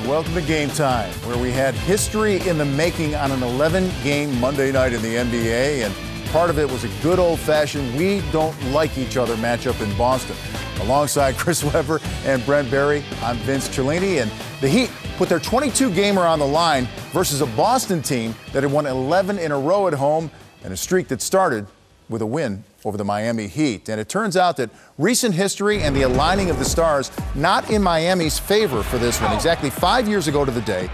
Welcome to Game Time, where we had history in the making on an 11-game Monday night in the NBA, and part of it was a good old-fashioned we don't like each other matchup in Boston. Alongside Chris Webber and Brent Barry, I'm Vince Cellini, and the Heat put their 22-gamer on the line versus a Boston team that had won 11 in a row at home and a streak that started with a win over the Miami Heat. And it turns out that recent history and the aligning of the stars not in Miami's favor for this one. Exactly 5 years ago to the day,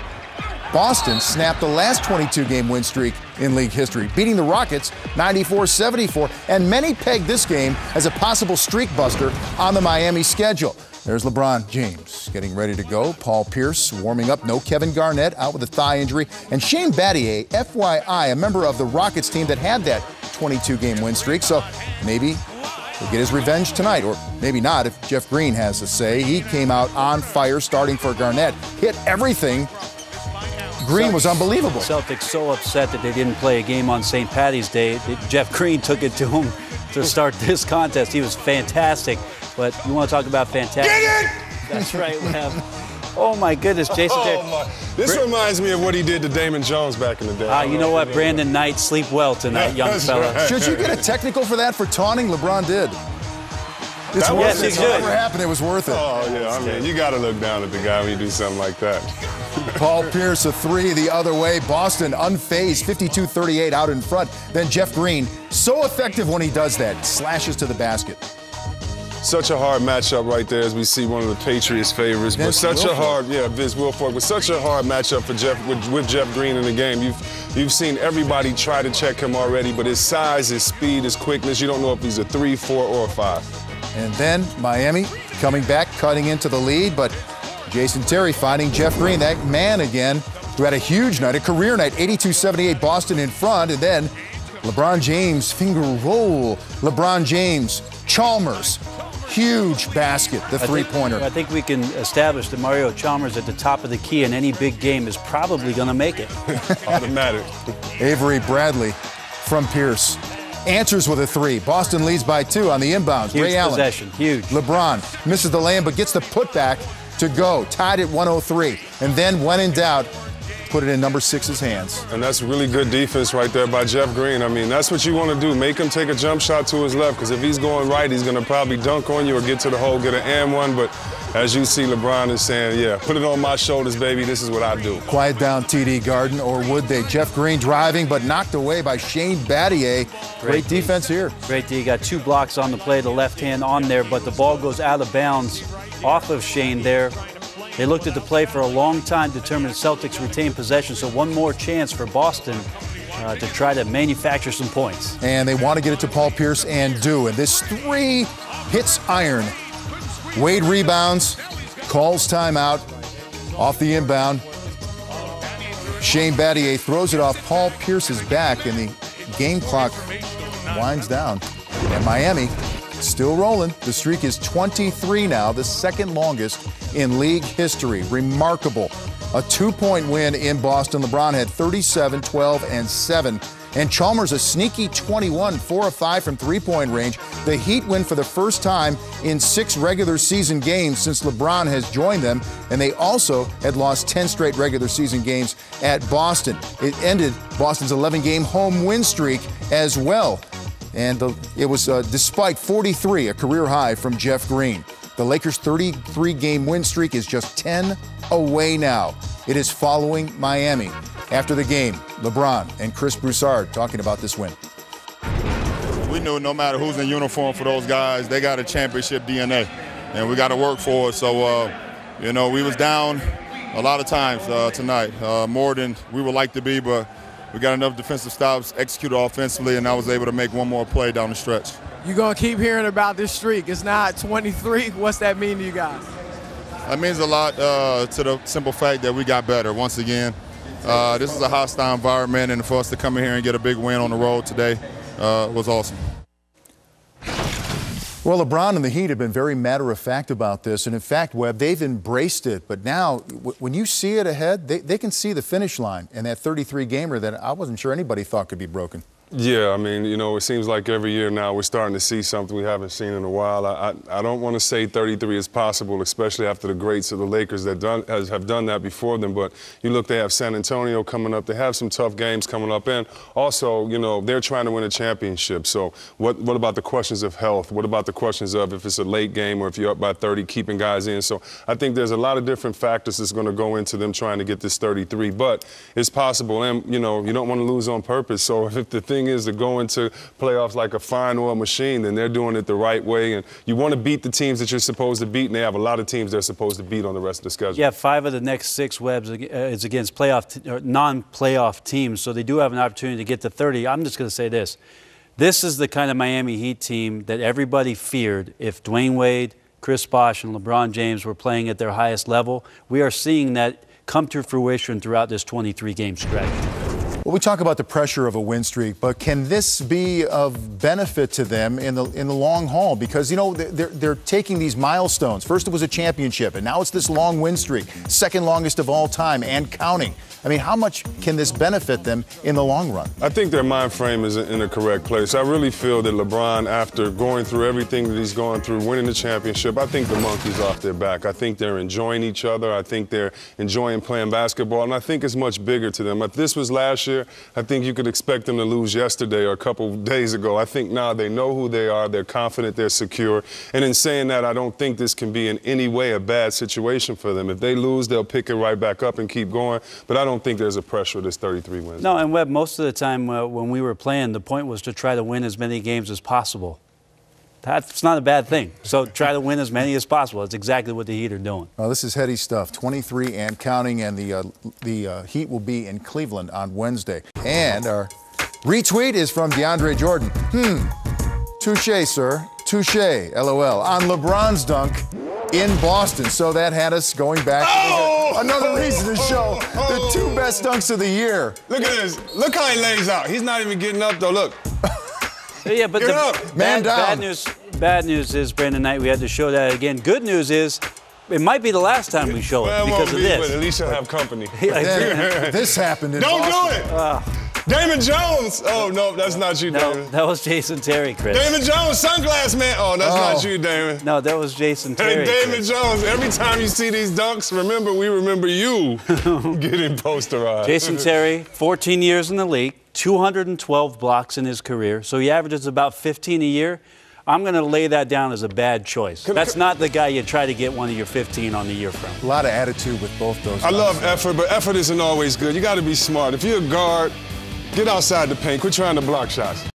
Boston snapped the last 22-game win streak in league history, beating the Rockets 94-74, and many pegged this game as a possible streak buster on the Miami schedule. There's LeBron James getting ready to go. Paul Pierce warming up. No Kevin Garnett, out with a thigh injury. And Shane Battier, FYI, a member of the Rockets team that had that 22-game win streak. So maybe he'll get his revenge tonight, or maybe not if Jeff Green has a say. He came out on fire starting for Garnett. Hit everything. Green was unbelievable. Celtics so upset that they didn't play a game on St. Patty's Day that Jeff Green took it to him to start this contest. He was fantastic. But you want to talk about fantastic? Get it! That's right, Webb. Oh, my goodness, Jason. This reminds me of what he did to Damon Jones back in the day. You know what, Brandon Knight, sleep well tonight, young fella. Right. Should you get a technical for that, for taunting? LeBron did. It's That worth was it. good. Whatever happened, it was worth it. Oh, yeah, I mean, you got to look down at the guy when you do something like that. Paul Pierce, a three the other way. Boston unfazed, 52-38 out in front. Then Jeff Green, so effective when he does that, slashes to the basket. Such a hard matchup right there, as we see one of the Patriots' favorites. But such a hard, Vince Wilfork, but such a hard matchup for Jeff with Jeff Green in the game. You've seen everybody try to check him already, but his size, his speed, his quickness, you don't know if he's a 3, 4, or a 5. And then Miami coming back, cutting into the lead, but Jason Terry finding Jeff Green, that man again, who had a huge night, a career night, 82-78 Boston in front, and then LeBron James, finger roll, LeBron James, Chalmers, huge basket, the three-pointer. I think we can establish that Mario Chalmers at the top of the key in any big game is probably going to make it. Automatic. Avery Bradley from Pierce answers with a three. Boston leads by 2 on the inbounds. Huge Ray Allen. Possession, huge. LeBron misses the layup but gets the putback to go. Tied at 103. And then, when in doubt, put it in number 6's hands. And that's really good defense right there by Jeff Green. I mean, that's what you want to do. Make him take a jump shot to his left, because if he's going right, he's going to probably dunk on you or get to the hole, get an and one. But as you see, LeBron is saying, yeah, put it on my shoulders, baby. This is what I do. Quiet down, TD Garden, or would they? Jeff Green driving, but knocked away by Shane Battier. Great defense here. Great D. Got 2 blocks on the play, the left hand on there, but the ball goes out of bounds off of Shane there. They looked at the play for a long time, determined the Celtics retain possession, so one more chance for Boston to try to manufacture some points. And they want to get it to Paul Pierce and do. And this three hits iron. Wade rebounds, calls timeout, off the inbound. Shane Battier throws it off Paul Pierce's back, and the game clock winds down. And Miami still rolling. The streak is 23 now, the second longest in league history. Remarkable. A 2-point win in Boston. LeBron had 37, 12, and 7. And Chalmers a sneaky 21, 4 of 5 from three-point range. The Heat win for the first time in 6 regular season games since LeBron has joined them. And they also had lost 10 straight regular season games at Boston. It ended Boston's 11-game home win streak as well. And it was despite 43, a career high from Jeff Green. The Lakers' 33-game win streak is just 10 away now. It is following Miami. After the game, LeBron and Chris Broussard talking about this win. We knew no matter who's in uniform for those guys, they got a championship DNA, and we got to work for it. So, we was down a lot of times tonight, more than we would like to be, but we got enough defensive stops, executed offensively, and I was able to make one more play down the stretch. You're going to keep hearing about this streak. It's not 23. What's that mean to you guys? That means a lot to the simple fact that we got better once again. This is a hostile environment, and for us to come in here and get a big win on the road today was awesome. Well, LeBron and the Heat have been very matter-of-fact about this, and in fact, Webb, they've embraced it. But now, when you see it ahead, they can see the finish line and that 33-gamer that I wasn't sure anybody thought could be broken. Yeah, I mean, you know, it seems like every year now we're starting to see something we haven't seen in a while. I don't want to say 33 is possible, especially after the greats of the Lakers that have done that before them. But you look, they have San Antonio coming up. They have some tough games coming up. And also, you know, they're trying to win a championship. So what about the questions of health? What about the questions of if it's a late game or if you're up by 30, keeping guys in? So I think there's a lot of different factors that's going to go into them trying to get this 33. But it's possible. And, you know, you don't want to lose on purpose. So if the thing is to go into playoffs like a fine oil machine, then they're doing it the right way. And you want to beat the teams that you're supposed to beat, and they have a lot of teams they're supposed to beat on the rest of the schedule. Yeah, 5 of the next 6 webs is against non-playoff teams, so they do have an opportunity to get to 30. I'm just going to say this. This is the kind of Miami Heat team that everybody feared if Dwayne Wade, Chris Bosh, and LeBron James were playing at their highest level. We are seeing that come to fruition throughout this 23-game stretch. Well, we talk about the pressure of a win streak, but can this be of benefit to them in the long haul? Because, you know, they're taking these milestones. First it was a championship, and now it's this long win streak, second longest of all time and counting. I mean, how much can this benefit them in the long run? I think their mind frame is in a correct place. I really feel that LeBron, after going through everything that he's gone through, winning the championship, I think the monkey's off their back. I think they're enjoying each other. I think they're enjoying playing basketball, and I think it's much bigger to them. If this was last year, I think you could expect them to lose yesterday or a couple of days ago. I think now they know who they are. They're confident. They're secure. And in saying that, I don't think this can be in any way a bad situation for them. If they lose, they'll pick it right back up and keep going. But I don't think there's a pressure of this 33 wins. No, and Webb, most of the time when we were playing, the point was to try to win as many games as possible. That's not a bad thing. So try to win as many as possible. That's exactly what the Heat are doing. Well, this is heady stuff. 23 and counting, and the Heat will be in Cleveland on Wednesday. And our retweet is from DeAndre Jordan. Touche, sir. Touche, LOL. On LeBron's dunk in Boston. So that had us going back to another reason to show the 2 best dunks of the year. Look at this. Look how he lays out. He's not even getting up, though. Look. Yeah, but the bad news is, Brandon Knight, we had to show that again. Good news is, it might be the last time we show it because of this. But at least you'll have company. This happened in Don't Boston. do it! Damon Jones! Oh, no, that's not you, Damon. No, that was Jason Terry, Chris. Damon Jones, sunglass man. Oh, that's not you, Damon. No, that was Jason Terry. Hey, Damon Jones, every time you see these dunks, remember, we remember you getting posterized. Jason Terry, 14 years in the league, 212 blocks in his career, so he averages about 15 a year. I'm going to lay that down as a bad choice. That's not the guy you try to get one of your 15 on the year from. A lot of attitude with both those. I love effort, but effort isn't always good. You got to be smart. If you're a guard, get outside the paint. Quit trying to block shots.